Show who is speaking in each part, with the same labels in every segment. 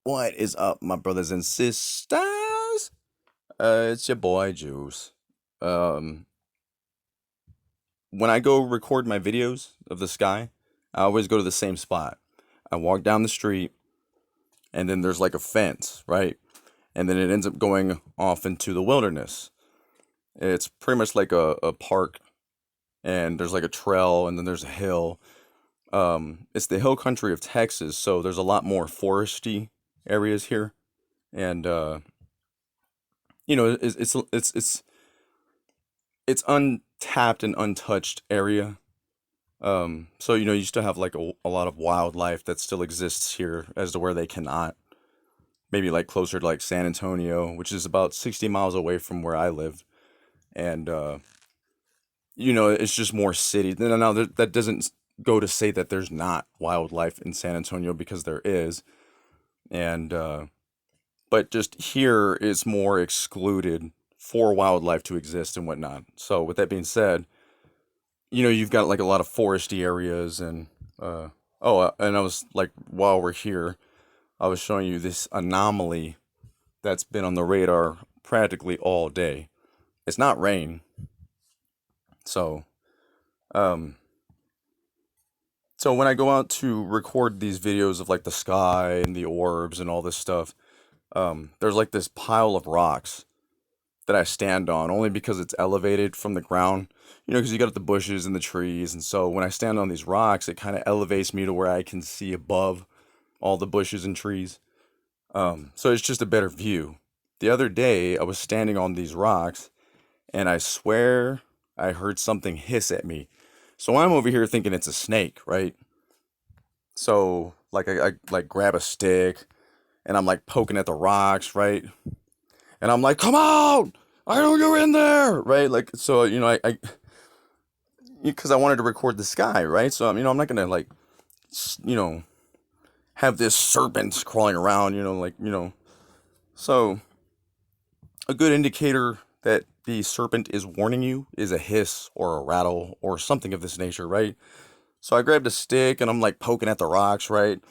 Speaker 1: What is up, my brothers and sisters? It's your boy Juice. Um, when I go record my videos of the sky, I always go to the same spot. I walk down the street, and then there's like a fence, right? And then it ends up going off into the wilderness. It's pretty much like a park, and there's like a trail, and then there's a hill. It's the hill country of Texas, so there's a lot more foresty areas here, and it's untapped and untouched area. So you still have like a lot of wildlife that still exists here as to where they cannot. Maybe like closer to like San Antonio, which is about 60 miles away from where I live. And it's just more city. Now that doesn't go to say that there's not wildlife in San Antonio because there is. And but just here is more excluded for wildlife to exist and whatnot. So with that being said, you've got like a lot of foresty areas and and I was like, while we're here, I was showing you this anomaly that's been on the radar practically all day. It's not rain. So um so when I go out to record these videos of like the sky and the orbs and all this stuff, there's like this pile of rocks that I stand on only because it's elevated from the ground. Because you got the bushes and the trees, and so when I stand on these rocks, it kind of elevates me to where I can see above all the bushes and trees. So it's just a better view. The other day, I was standing on these rocks, and I swear I heard something hiss at me. So I'm over here thinking it's a snake, right? So like I like grab a stick, and I'm like poking at the rocks, right? And I'm like, "Come out! I know you're in there!" Right? Like so, I because I wanted to record the sky, right? So I'm not gonna like, s- you know, have this serpent crawling around, So a good indicator that the serpent is warning you is a hiss or a rattle or something of this nature, right? So I grabbed a stick and I'm like poking at the rocks, right?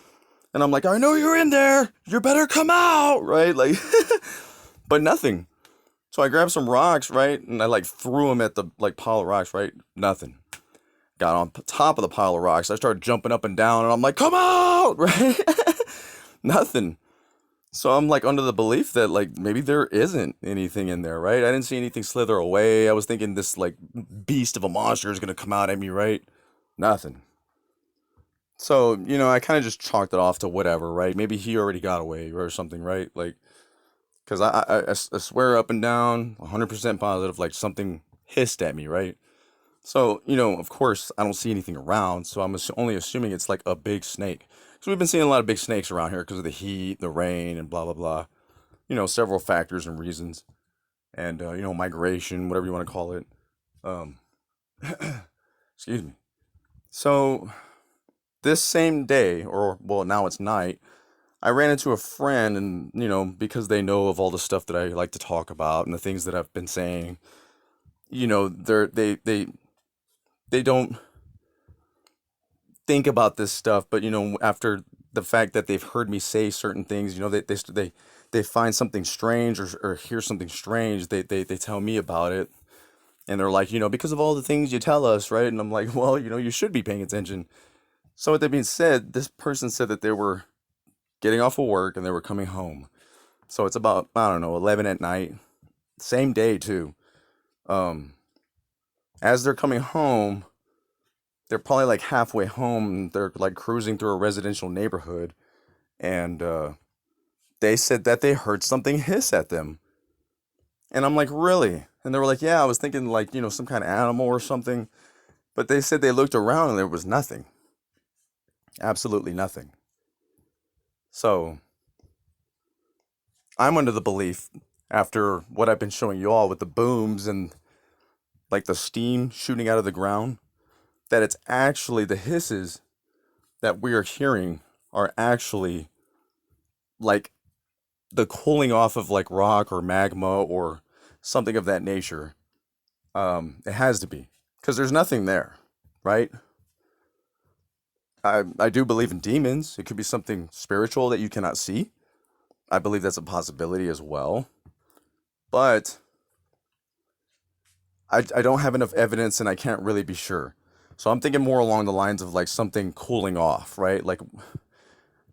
Speaker 1: And I'm like, I know you're in there. You better come out, right? Like, but nothing. So I grabbed some rocks, right? And I like threw them at the like pile of rocks, right? Nothing. Got on top of the pile of rocks. I started jumping up and down, and I'm like, "Come out!" Right? Nothing. So I'm like under the belief that like maybe there isn't anything in there, right? I didn't see anything slither away. I was thinking this like beast of a monster is gonna come out at me, right? Nothing. So I kind of just chalked it off to whatever, right? Maybe he already got away or something, right? Like, because I swear up and down, 100% positive, like something hissed at me, right? So, of course, I don't see anything around, so I'm only assuming it's like a big snake. Because we've been seeing a lot of big snakes around here because of the heat, the rain, and blah, blah, blah. Several factors and reasons. And, migration, whatever you want to call it. Um, excuse me. So, this same day, or, well, now it's night, I ran into a friend, and, because they know of all the stuff that I like to talk about and the things that I've been saying, they don't think about this stuff, but after the fact that they've heard me say certain things, they find something strange or hear something strange, they tell me about it, and they're like, because of all the things you tell us, right? And I'm like, well, you should be paying attention. So with that being said, this person said that they were getting off of work and they were coming home. So it's about, I don't know, 11 at night, same day too. Um, as they're coming home, they're probably like halfway home. They're like cruising through a residential neighborhood, and they said that they heard something hiss at them. And I'm like, really? And they were like, yeah, I was thinking like, some kind of animal or something. But they said they looked around and there was nothing. Absolutely nothing. So I'm under the belief, after what I've been showing you all with the booms and like the steam shooting out of the ground, that it's actually the hisses that we are hearing are actually like the cooling off of like rock or magma or something of that nature. It has to be because there's nothing there, right? I do believe in demons. It could be something spiritual that you cannot see. I believe that's a possibility as well. But I don't have enough evidence and I can't really be sure. So I'm thinking more along the lines of like something cooling off, right? Like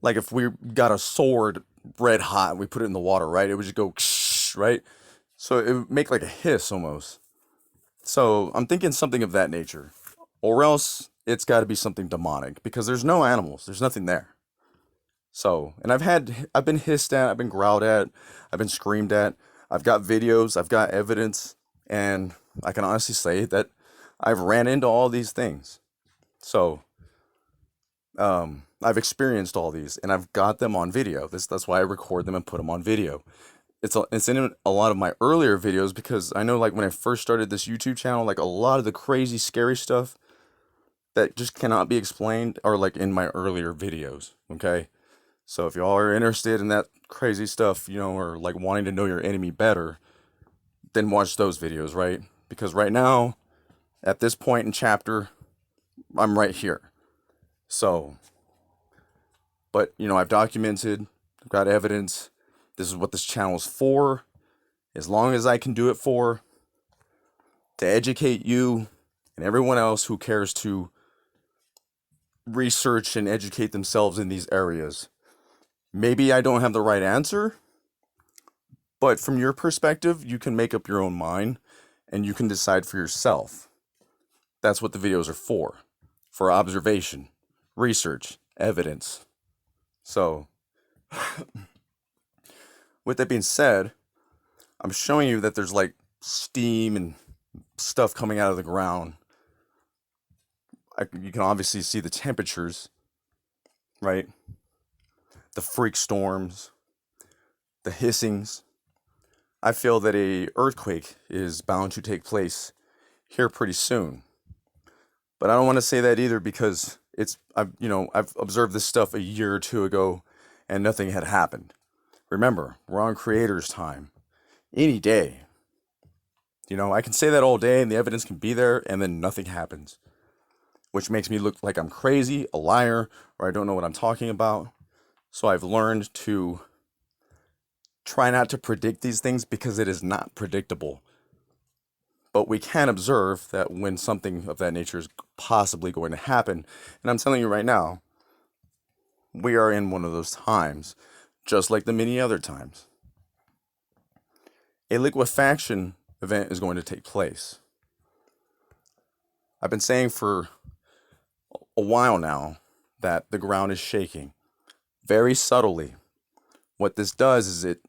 Speaker 1: if we got a sword red hot and we put it in the water, right? It would just go right? So it would make like a hiss almost. So I'm thinking something of that nature. Or else it's got to be something demonic because there's no animals. There's nothing there. So, and I've been hissed at, I've been growled at, I've been screamed at. I've got videos, I've got evidence, and I can honestly say that I've ran into all these things. So, I've experienced all these and I've got them on video. That's why I record them and put them on video. It's in a lot of my earlier videos because I know like when I first started this YouTube channel, like a lot of the crazy scary stuff that just cannot be explained are like in my earlier videos, okay? So if y'all are interested in that crazy stuff, or like wanting to know your enemy better, then watch those videos, right? Because right now, at this point in chapter, I'm right here. So, but I've documented, I've got evidence. This is what this channel is for. As long as I can do it to educate you and everyone else who cares to research and educate themselves in these areas. Maybe I don't have the right answer, but from your perspective, you can make up your own mind and you can decide for yourself. That's what the videos are for observation, research, evidence. So, with that being said, I'm showing you that there's like steam and stuff coming out of the ground. You can obviously see the temperatures, right? The freak storms, the hissings. I feel that a earthquake is bound to take place here pretty soon. But I don't want to say that either because I've observed this stuff a year or two ago and nothing had happened. Remember, we're on creator's time. Any day. I can say that all day and the evidence can be there and then nothing happens. Which makes me look like I'm crazy, a liar, or I don't know what I'm talking about. So I've learned to try not to predict these things because it is not predictable. But we can observe that when something of that nature is possibly going to happen, and I'm telling you right now, we are in one of those times, just like the many other times. A liquefaction event is going to take place. I've been saying for a while now that the ground is shaking very subtly. What this does is it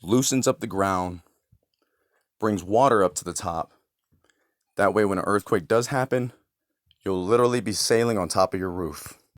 Speaker 1: loosens up the ground, brings water up to the top. That way, when an earthquake does happen, you'll literally be sailing on top of your roof.